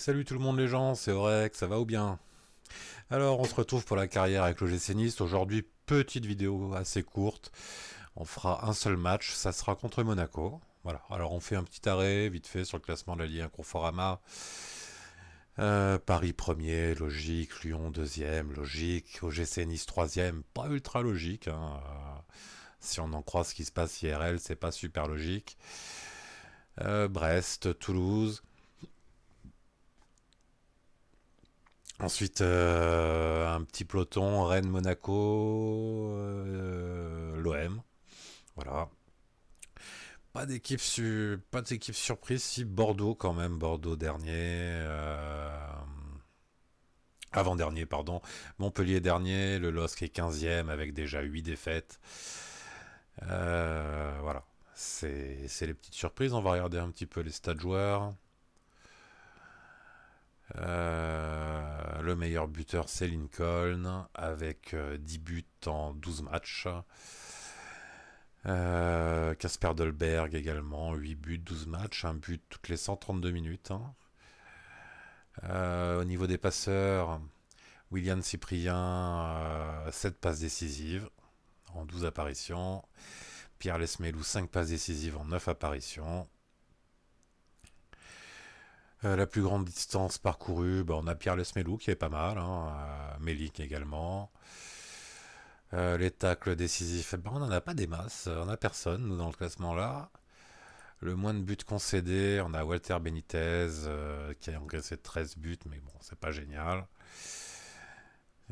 Salut tout le monde les gens, c'est vrai que ça va ou bien? Alors on se retrouve pour la carrière avec l'OGC Nice. Aujourd'hui, petite vidéo assez courte. On fera un seul match, ça sera contre Monaco. Voilà, alors on fait un petit arrêt vite fait sur le classement de la Ligue 1 Conforama. Paris premier, logique. Lyon deuxième, logique. OGC Nice troisième, pas ultra logique, hein. Si on en croit ce qui se passe IRL, c'est pas super logique. Brest, Toulouse. Ensuite, un petit peloton, Rennes, Monaco, l'OM. Voilà. Pas d'équipe surprise, si Bordeaux quand même, Bordeaux dernier, avant-dernier, pardon. Montpellier dernier, le LOSC est 15e avec déjà 8 défaites. Voilà. C'est les petites surprises. On va regarder un petit peu les stades joueurs. Le meilleur buteur, c'est Lincoln, avec 10 buts en 12 matchs. Casper Dolberg également, 8 buts, 12 matchs, un but toutes les 132 minutes, hein. Au niveau des passeurs, William Cyprien, 7 passes décisives en 12 apparitions. Pierre Lesmelou, 5 passes décisives en 9 apparitions. La plus grande distance parcourue, on a Pierre Lesmelou qui est pas mal, hein, Melik également. Les tacles décisifs, on n'en a pas des masses, on a personne, nous, dans le classement là. Le moins de buts concédés, on a Walter Benitez qui a encaissé 13 buts, mais bon, c'est pas génial.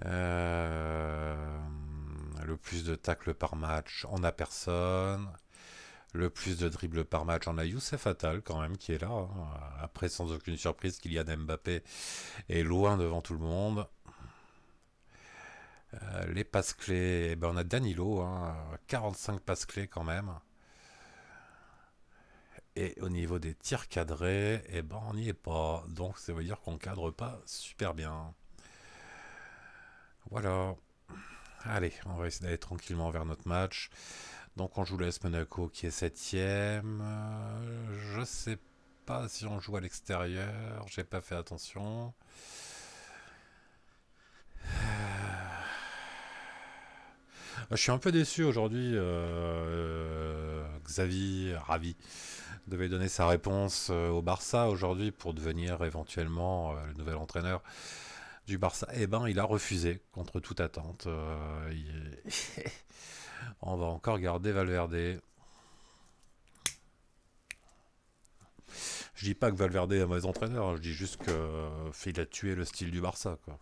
Euh, le plus de tacles par match, on a personne. Le plus de dribbles par match, on a Youssef Attal quand même qui est là, hein. Après, sans aucune surprise, Kylian Mbappé est loin devant tout le monde. Les passes clés, on a Danilo, hein, 45 passes clés quand même. Et au niveau des tirs cadrés, on n'y est pas. Donc ça veut dire qu'on cadre pas super bien. Voilà. Allez, on va essayer d'aller tranquillement vers notre match. Donc on joue l'AS Monaco qui est septième. Je sais pas si on joue à l'extérieur. J'ai pas fait attention. Je suis un peu déçu aujourd'hui. Xavi, ravi, devait donner sa réponse au Barça aujourd'hui pour devenir éventuellement le nouvel entraîneur du Barça. Il a refusé contre toute attente. On va encore garder Valverde. Je dis pas que Valverde est un mauvais entraîneur, hein, je dis juste que il a tué le style du Barça, quoi.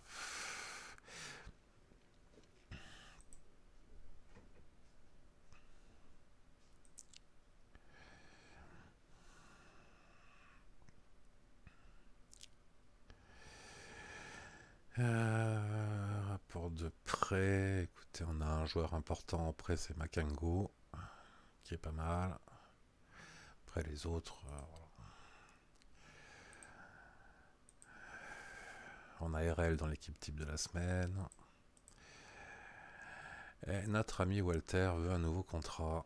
Rapport de prêt, écoutez, on a un joueur important en prêt, c'est Makango, qui est pas mal. Après les autres, on a RL dans l'équipe type de la semaine. Et notre ami Walter veut un nouveau contrat.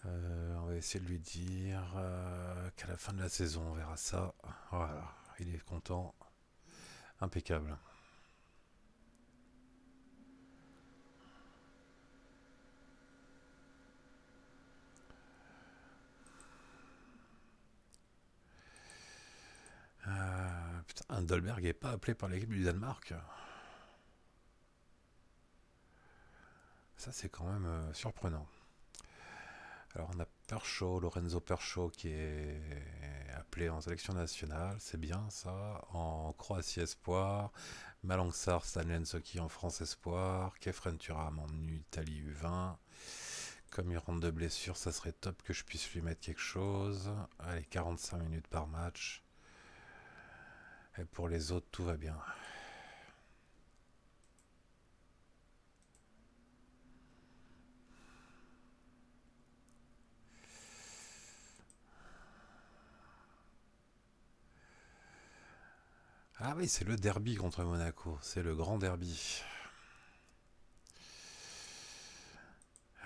On va essayer de lui dire qu'à la fin de la saison, on verra ça. Voilà, il est content. Impeccable. Putain, Dolberg est pas appelé par l'équipe du Danemark. Ça, c'est quand même surprenant. Alors, on a Perchaud, Lorenzo Perchaud, qui est appelé en sélection nationale. C'est bien ça. En Croatie Espoir. Malangsar Stanlensoki en France Espoir. Kefren Turam en Italie U20. Comme il rentre de blessure, ça serait top que je puisse lui mettre quelque chose. Allez, 45 minutes par match. Et pour les autres, tout va bien. Ah oui, c'est le derby contre Monaco. C'est le grand derby.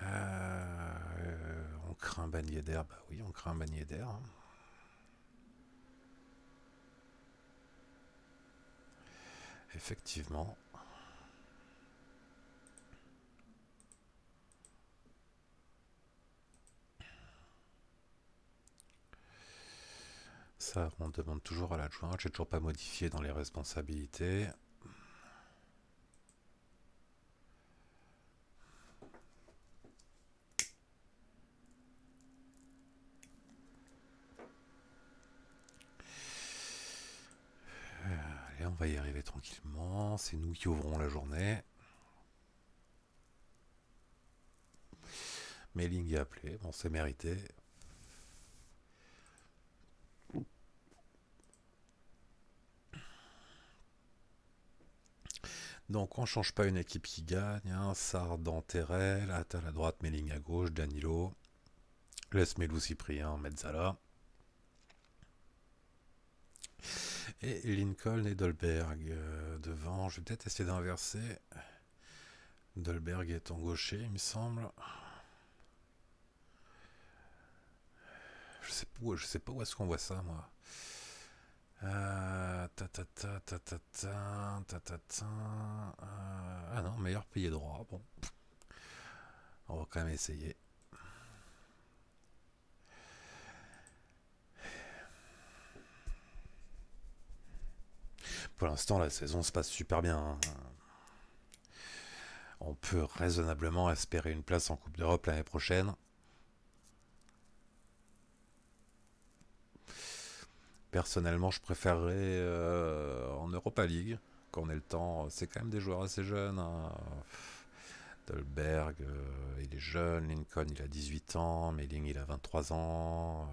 On craint un Bagné d'air. Bah oui, on craint un Bagné d'air, hein. Effectivement. Ça, on demande toujours à l'adjoint. J'ai toujours pas modifié dans les responsabilités. Allez, on va y arriver tranquillement. C'est nous qui ouvrons la journée. Mailing est appelé. Bon, c'est mérité. Donc on change pas une équipe qui gagne. Hein. Sardan, Terrell, Attal à droite, Melling à gauche, Danilo. Laisse Melou, Cyprien, Mezzala. Et Lincoln et Dolberg devant. Je vais peut-être essayer d'inverser. Dolberg est en gaucher, il me semble. Je sais pas où est-ce qu'on voit ça, moi. Ah non, meilleur pilier droit. Bon, on va quand même essayer. Pour l'instant, la saison se passe super bien. Hein. On peut raisonnablement espérer une place en Coupe d'Europe l'année prochaine. Personnellement, je préférerais en Europa League, quand on ait le temps. C'est quand même des joueurs assez jeunes. Hein. Dolberg, il est jeune. Lincoln, il a 18 ans. Melling, il a 23 ans.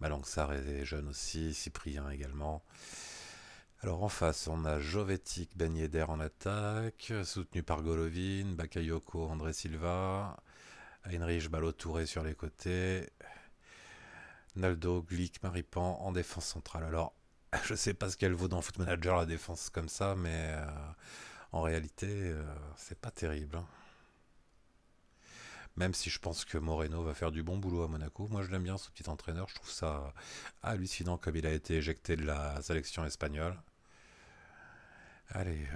Malangsar est jeune aussi. Cyprien également. Alors en face, on a Jovetic, Ben Yedder en attaque, soutenu par Golovin, Bakayoko, André Silva, Heinrich, Balotouré sur les côtés, Naldo, Glick, Maripan en défense centrale. Alors, je sais pas ce qu'elle vaut dans Foot Manager la défense comme ça, mais en réalité, c'est pas terrible. Hein. Même si je pense que Moreno va faire du bon boulot à Monaco. Moi, je l'aime bien, ce petit entraîneur. Je trouve ça hallucinant comme il a été éjecté de la sélection espagnole. Allez,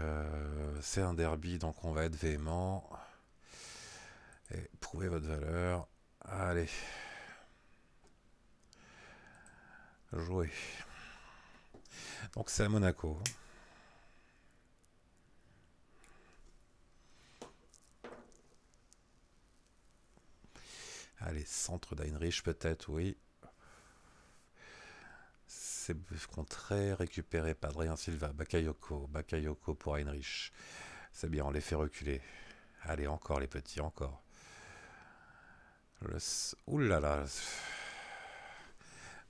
c'est un derby, donc on va être véhément. Et prouvez votre valeur. Allez, jouez. Donc c'est à Monaco. Allez, centre d'Heinrich peut-être, oui. C'est contré, récupéré par Adrien Silva. Bakayoko pour Heinrich. C'est bien, on les fait reculer. Allez, encore les petits, encore. Ouh là là.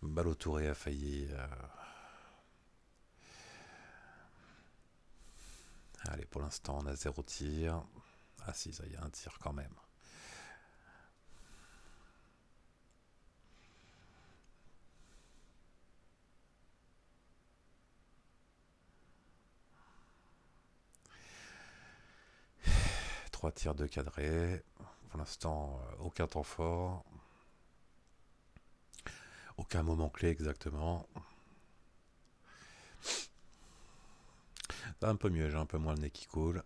Balotouré a failli. Allez, pour l'instant, on a 0 tir. Ah si, ça y a un tir quand même. Trois tirs de cadré. Pour l'instant, aucun temps fort. Aucun moment clé exactement. Un peu mieux, j'ai un peu moins le nez qui coule.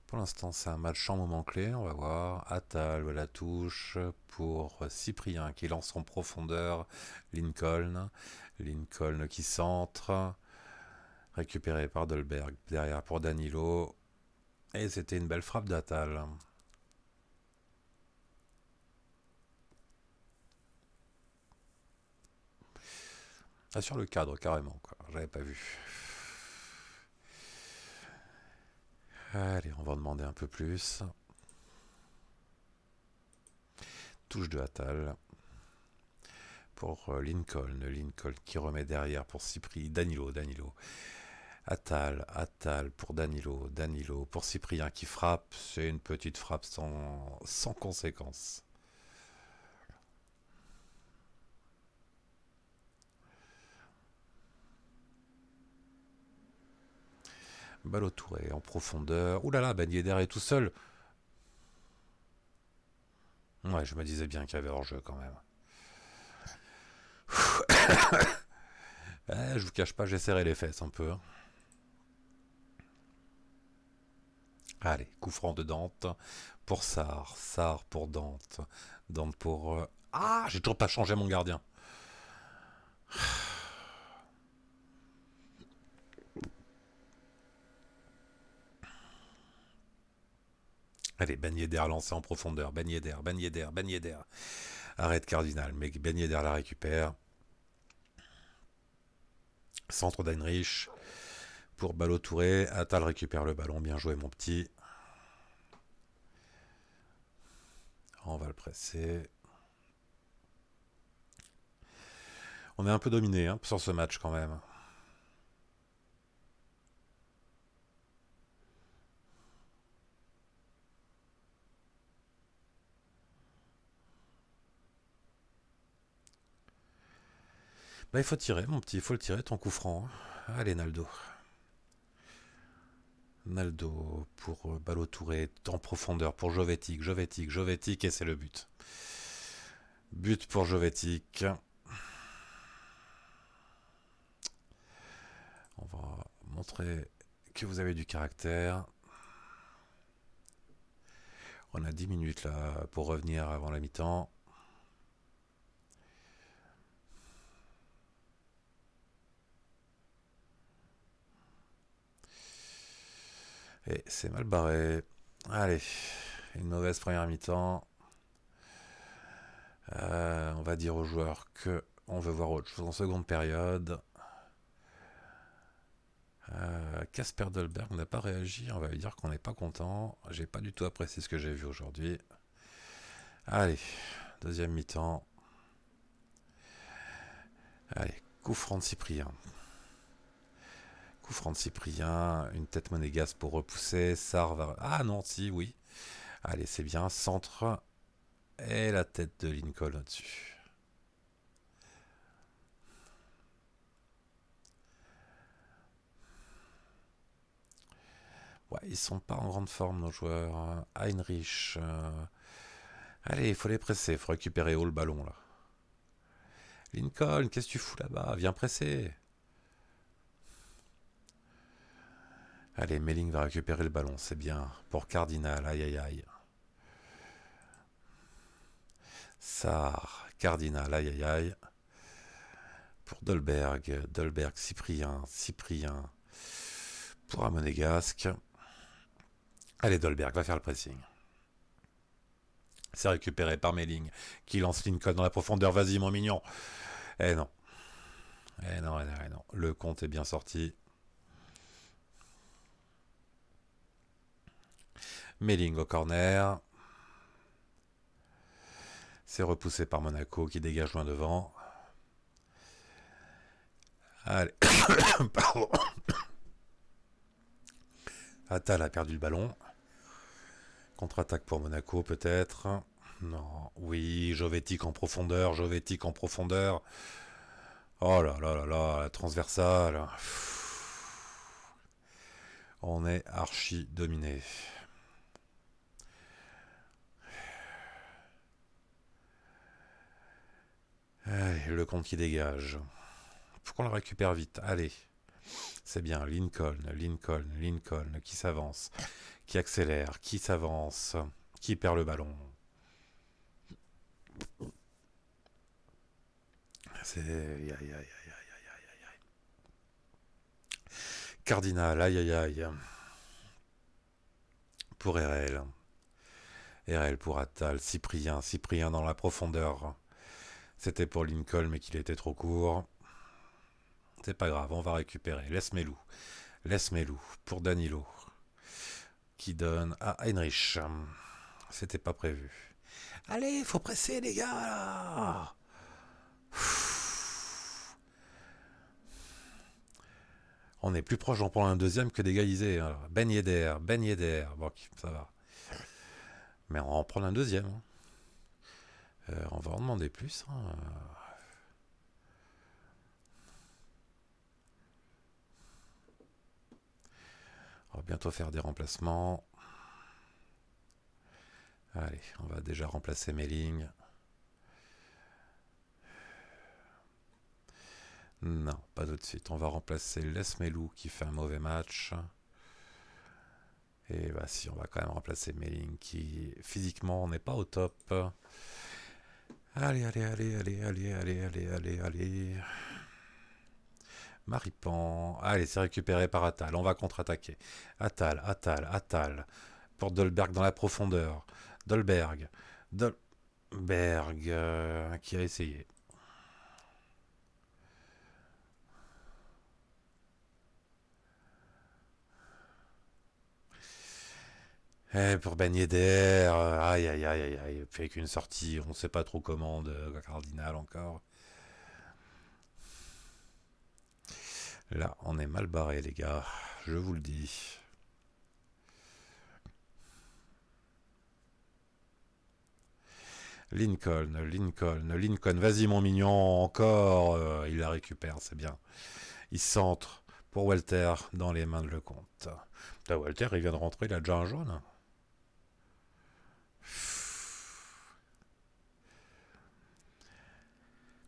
Pour l'instant, c'est un match en moment clé. On va voir. Attal à la touche pour Cyprien qui lance en profondeur. Lincoln. Lincoln qui centre. Récupéré par Dolberg. Derrière pour Danilo. Et c'était une belle frappe d'Attal. Ah, sur le cadre, carrément. Quoi. J'avais pas vu. Allez, on va en demander un peu plus. Touche de Attal. Pour Lincoln. Lincoln qui remet derrière pour Cyprien. Danilo. Attal pour Danilo pour Cyprien qui frappe. C'est une petite frappe sans conséquence. Balotouré en profondeur. Ouh là là, Ben Yedder est tout seul. Ouais, je me disais bien qu'il y avait hors-jeu quand même. Je vous cache pas, j'ai serré les fesses un peu, hein. Allez, coup franc de Dante pour Sarr. Sarr pour Dante. Dante pour... Ah, j'ai toujours pas changé mon gardien. Allez, Bagné d'air lancé en profondeur. Bagné d'air, Bagné d'air, Bagné d'air. Arrête Cardinal, mais Bagné d'air la récupère. Centre d'Heinrich pour Ballot Touré. Attal récupère le ballon. Bien joué, mon petit. On va le presser. On est un peu dominé hein, sur ce match quand même. Bah, il faut tirer, mon petit. Il faut le tirer, ton coup franc, hein. Allez, Naldo. Naldo pour Ballot Touré en profondeur pour Jovetic. Jovetic, Jovetic et c'est le but. But pour Jovetic. On va montrer que vous avez du caractère. On a 10 minutes là pour revenir avant la mi-temps. Et c'est mal barré. Allez, une mauvaise première mi-temps. On va dire aux joueurs que on veut voir autre chose en seconde période. Casper Dolberg n'a pas réagi. On va lui dire qu'on n'est pas content. J'ai pas du tout apprécié ce que j'ai vu aujourd'hui. Allez, deuxième mi-temps. Allez, coup franc de Cyprien. Coup franc de Cyprien. Une tête monégasque pour repousser. Sarr va... Ah non, si, oui. Allez, c'est bien. Centre. Et la tête de Lincoln au-dessus. Ouais, ils sont pas en grande forme, nos joueurs. Heinrich. Allez, il faut les presser. Il faut récupérer haut le ballon, là. Lincoln, qu'est-ce que tu fous là-bas? Viens presser. Allez, Melling va récupérer le ballon. C'est bien. Pour Cardinal. Aïe, aïe, aïe. Sarr. Cardinal. Aïe, aïe, aïe. Pour Dolberg. Dolberg. Cyprien. Cyprien. Pour un monégasque. Allez, Dolberg va faire le pressing. C'est récupéré par Melling qui lance Lincoln dans la profondeur. Vas-y, mon mignon. Eh non. Eh non, eh non, eh non. Le compte est bien sorti. Melling au corner. C'est repoussé par Monaco qui dégage loin devant. Allez. Pardon. Attal a perdu le ballon. Contre-attaque pour Monaco peut-être. Non. Oui, Jovetic en profondeur. Jovetic en profondeur. Oh là là là là. La transversale. On est archi dominé. Allez, le compte qui dégage. Faut qu'on le récupère vite. Allez. C'est bien. Lincoln, Lincoln, Lincoln qui s'avance, qui accélère, qui s'avance, qui perd le ballon. C'est... Aïe, aïe, aïe, aïe, aïe, aïe. Cardinal, aïe, aïe, aïe. Pour RL. RL pour Attal. Cyprien, Cyprien dans la profondeur. C'était pour Lincoln, mais qu'il était trop court. C'est pas grave, on va récupérer. Laisse Melou. Laisse Melou pour Danilo. Qui donne à Heinrich. C'était pas prévu. Allez, faut presser, les gars, là. On est plus proche d'en prendre un deuxième que d'égaliser. Ben Yedder, Ben Yedder. Bon, ça va. Mais on va en prendre un deuxième, hein. On va en demander plus, hein. On va bientôt faire des remplacements. Allez, on va déjà remplacer mes lignes. Non, pas tout de suite. On va remplacer Lesmelou qui fait un mauvais match. Et bah si, on va quand même remplacer Melling qui physiquement n'est pas au top. Allez, allez, allez, allez, allez, allez, allez, allez, allez. Maripan. Allez, c'est récupéré par Atal. On va contre-attaquer. Atal, Atal, Atal. Pour Dolberg dans la profondeur. Dolberg. Dolberg qui a essayé. Et pour Ben Yedder, aïe aïe aïe aïe aïe, fait qu'une sortie, on sait pas trop comment de Cardinal encore. Là, on est mal barré les gars, je vous le dis. Lincoln, Lincoln, Lincoln, vas-y mon mignon, encore, il la récupère, c'est bien. Il centre pour Walter dans les mains de Lecomte. Putain, Walter, il vient de rentrer, il a déjà un jaune.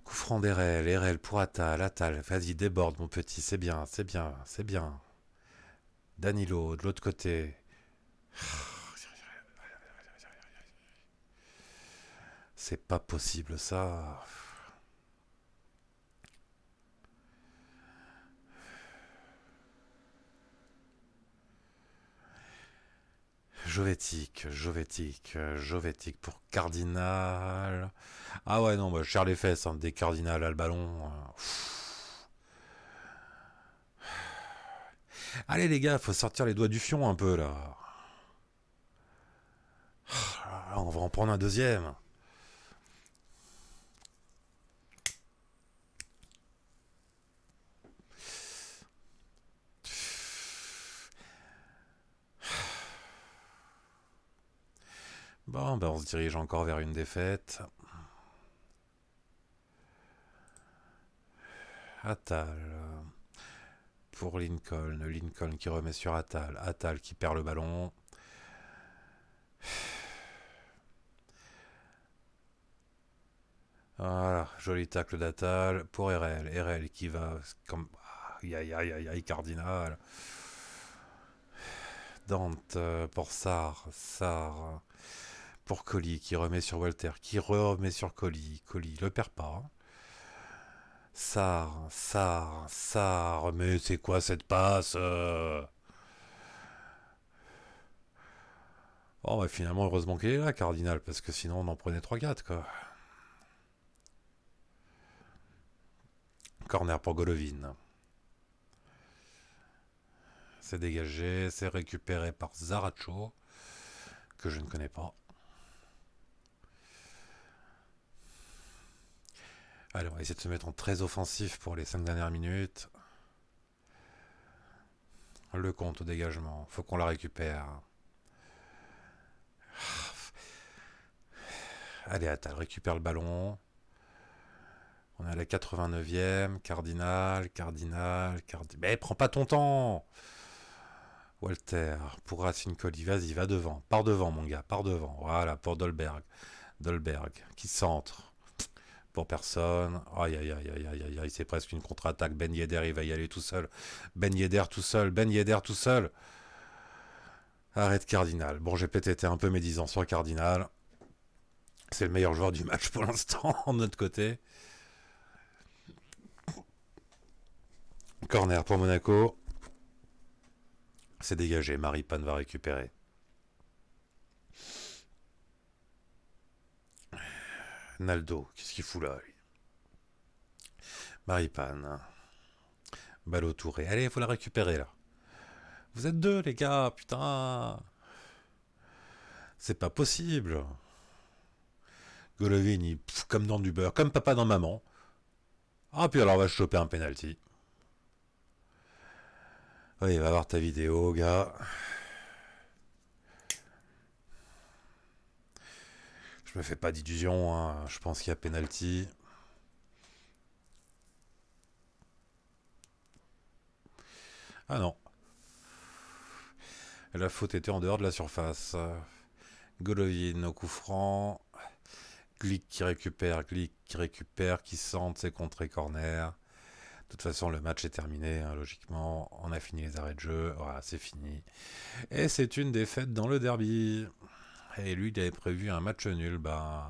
Coup franc d'Erel, Erel pour Atal, Atal, vas-y, déborde mon petit, c'est bien, c'est bien, c'est bien. Danilo, de l'autre côté. C'est pas possible ça. Jovetic, Jovetic, Jovetic pour Cardinal. Ah ouais, non, bah, je serre les fesses. Hein. Dès que Cardinal a le ballon. Allez les gars, faut sortir les doigts du fion un peu là. On va en prendre un deuxième. Bon, ben on se dirige encore vers une défaite. Atal pour Lincoln. Lincoln qui remet sur Atal. Atal qui perd le ballon. Voilà, joli tacle d'Atal pour RL. RL qui va comme. Aïe aïe aïe aïe aïe, Cardinal. Dante pour Sar. Sar pour Colli qui remet sur Walter. Qui remet sur Colli. Colli le perd pas. Hein. Sar, Sar, Sar. Mais c'est quoi cette passe Oh, bah finalement, heureusement qu'il est là, Cardinal, parce que sinon on en prenait 3-4, quoi. Corner pour Golovin. C'est dégagé, c'est récupéré par Zaracho, que je ne connais pas. Allez, on va essayer de se mettre en très offensif pour les 5 dernières minutes. Le compte au dégagement, faut qu'on la récupère. Allez, Atal, récupère le ballon. On est à la 89e. Cardinal, Cardinal, Cardinal. Mais prends pas ton temps. Walter, pour Racine Colli, vas-y, va devant. Pars devant, mon gars, pars devant. Voilà, pour Dolberg. Dolberg, qui centre. Pour personne. Aïe, aïe, aïe, aïe, aïe, aïe, aïe, c'est presque une contre-attaque. Ben Yedder, il va y aller tout seul. Ben Yedder tout seul, Ben Yedder tout seul. Arrête Cardinal. Bon, j'ai peut-être été un peu médisant sur Cardinal. C'est le meilleur joueur du match pour l'instant, de notre côté. Corner pour Monaco. C'est dégagé. Maripane va récupérer. Naldo, qu'est-ce qu'il fout là, lui? Maripane. Ballot Touré. Allez, il faut la récupérer là. Vous êtes deux, les gars, putain. C'est pas possible. Golovin, comme dans du beurre, comme papa dans maman. Ah, puis alors on va choper un penalty. Oui, va voir ta vidéo, gars. Je me fais pas d'illusions, hein. Je pense qu'il y a penalty. Ah non. La faute était en dehors de la surface. Golovin au coup franc. Glick qui récupère, qui centre ses contrées corner. De toute façon, le match est terminé, hein, logiquement. On a fini les arrêts de jeu. Voilà, c'est fini. Et c'est une défaite dans le derby. Et lui, il avait prévu un match nul. Ben.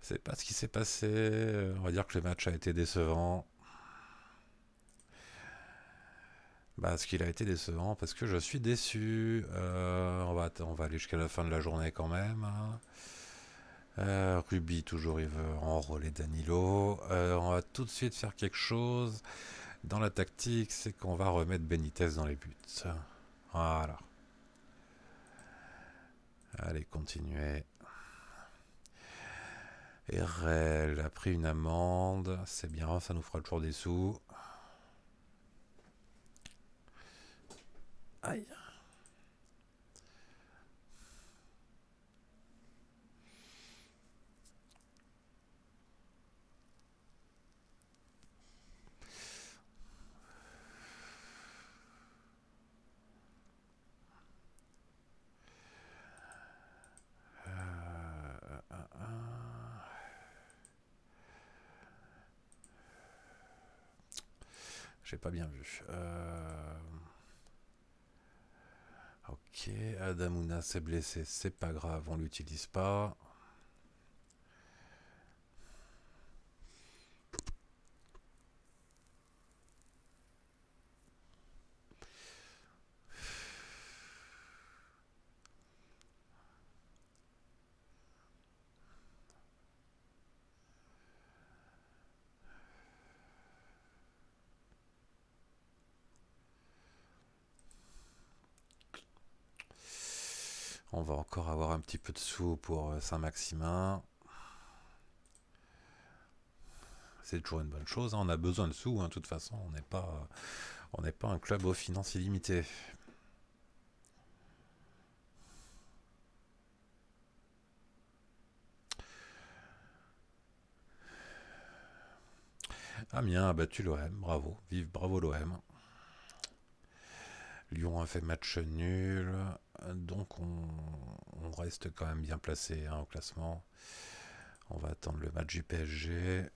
C'est pas ce qui s'est passé. On va dire que le match a été décevant. Bah, ce qu'il a été décevant, parce que je suis déçu. On va aller jusqu'à la fin de la journée quand même, hein. Ruby, toujours, il veut enrôler Danilo. On va tout de suite faire quelque chose. Dans la tactique, c'est qu'on va remettre Benitez dans les buts. Voilà. Allez, continuez. RL a pris une amende. C'est bien, ça nous fera toujours des sous. Aïe. J'ai pas bien vu. Ok, Adamouna s'est blessé, c'est pas grave, on l'utilise pas. On va encore avoir un petit peu de sous pour Saint-Maximin. C'est toujours une bonne chose, hein. On a besoin de sous, hein. De toute façon, on n'est pas un club aux finances illimitées. Amiens a battu l'OM, bravo, vive bravo l'OM. Lyon a fait match nul, donc on reste quand même bien placé, hein, au classement. On va attendre le match du PSG.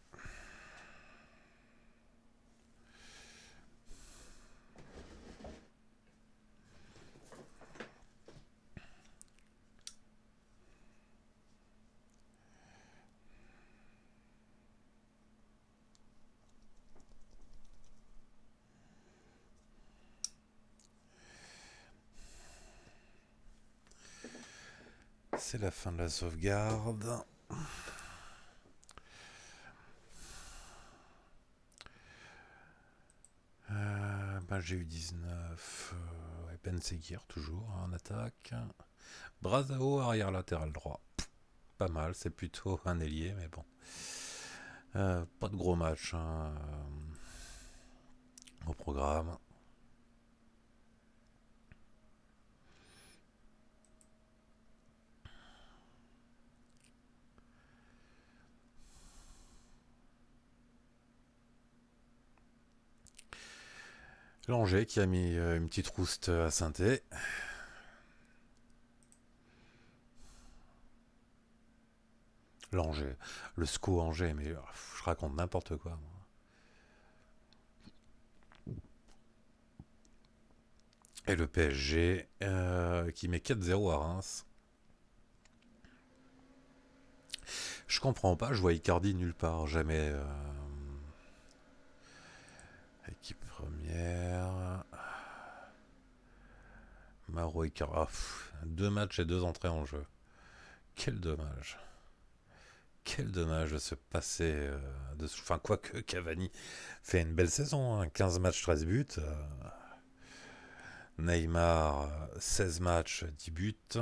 C'est la fin de la sauvegarde. J'ai eu 19. Ouais, Ben Seguir toujours, hein, en attaque. Brazao arrière latéral droit. Pas mal, c'est plutôt un ailier, mais bon. Pas de gros match, hein, au programme. L'Angers qui a mis une petite rouste à Saint-Étienne. L'Angers, le SCO Angers, mais je raconte n'importe quoi, moi. Et le PSG qui met 4-0 à Reims. Je comprends pas, je vois Icardi nulle part, jamais. Équipe première. Mauro Icardi. Ah, 2 matchs et 2 entrées en jeu. Quel dommage. Quel dommage de se passer enfin, quoique Cavani fait une belle saison, hein, 15 matchs, 13 buts. Neymar, 16 matchs, 10 buts.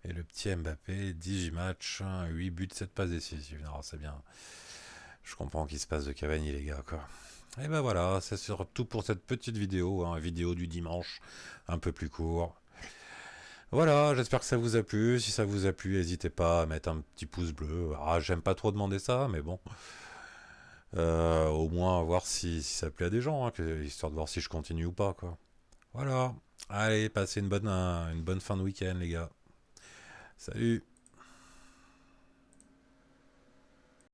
Et le petit Mbappé, 18 matchs, 8 buts, 7 passes décisives. Non, c'est bien. Je comprends qu'il se passe de Cavani, les gars, quoi. Et ben voilà, c'est surtout pour cette petite vidéo, hein, vidéo du dimanche, un peu plus court. Voilà, j'espère que ça vous a plu. Si ça vous a plu, n'hésitez pas à mettre un petit pouce bleu. Ah, j'aime pas trop demander ça, mais bon. Au moins voir si ça plaît à des gens, hein, histoire de voir si je continue ou pas, quoi. Voilà. Allez, passez une bonne fin de week-end, les gars. Salut!